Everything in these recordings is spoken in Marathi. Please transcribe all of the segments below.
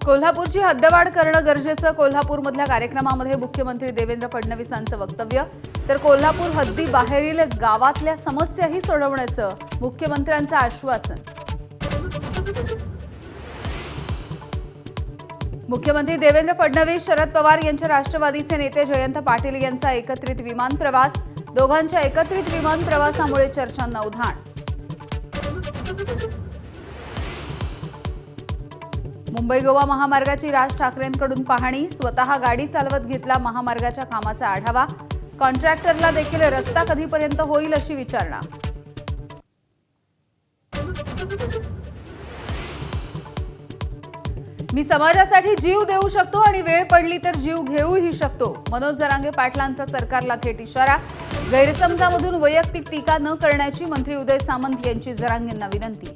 कोल्हापूरची हद्दवाढ करणं गरजेचं, कोल्हापूरमधल्या कार्यक्रमामध्ये मुख्यमंत्री देवेंद्र फडणवीसांचं वक्तव्य. तर कोल्हापूर हद्दीबाहेरील गावातल्या समस्याही सोडवण्याचं मुख्यमंत्र्यांचं आश्वासन. मुख्यमंत्री देवेंद्र फडणवीस, शरद पवार यांच्या राष्ट्रवादीचे नेते जयंत पाटील यांचा एकत्रित विमान प्रवास. दोघांच्या एकत्रित विमान प्रवासामुळे चर्चांना उधाण. मुंबई गोवा महामार्गाची राज ठाकरेंकडून पाहणी. स्वतः गाडी चालवत घेतला महामार्गाच्या कामाचा आढावा. कॉन्ट्रॅक्टरला देखील रस्ता कधीपर्यंत होईल अशी विचारणा. मी समाजासाठी जीव देऊ शकतो आणि वेळ पडली तर जीव घेऊही शकतो. मनोज जरांगे पाटलांचा सरकारला थेट इशारा. गैरसमजामधून वैयक्तिक टीका न करण्याची मंत्री उदय सामंत यांची जरांगेंना विनंती.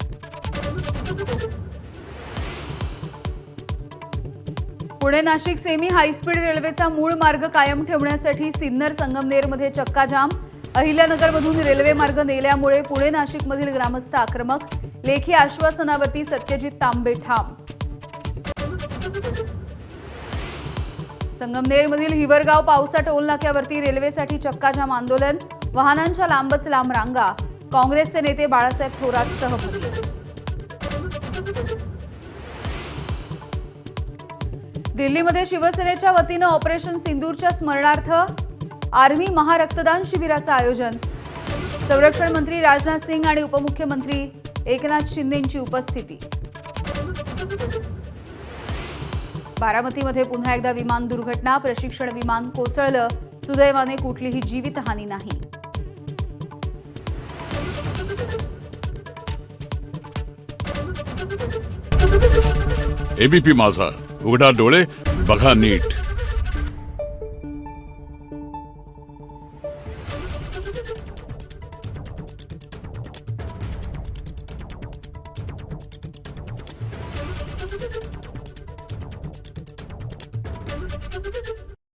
पुणे नाशिक सेमी हायस्पीड रेल्वेचा मूळ मार्ग कायम ठेवण्यासाठी सिन्नर संगमनेरमध्ये चक्काजाम. अहिल्यानगरमधून रेल्वे मार्ग नेल्यामुळे पुणे नाशिकमधील ग्रामस्थ आक्रमक. लेखी आश्वासनावरती सत्यजित तांबे ठाम. संगमनेरमधील हिवरगाव पावसा टोल नाक्यावरती रेल्वेसाठी चक्काजाम आंदोलन. वाहनांच्या लांबच लांब रांगा. काँग्रेसचे नेते बाळासाहेब थोरात सहभागी. दिल्लीमध्ये शिवसेनेच्या वतीनं ऑपरेशन सिंदूरच्या स्मरणार्थ आर्मी महारक्तदान शिबिराचं आयोजन. संरक्षण मंत्री राजनाथ सिंग आणि उपमुख्यमंत्री एकनाथ शिंदेंची उपस्थिती. बारामतीमध्ये पुन्हा एकदा विमान दुर्घटना. प्रशिक्षण विमान कोसळलं. सुदैवाने कुठलीही जीवितहानी नाही. एबीपी माझा, उघडा डोळे बघा नीट.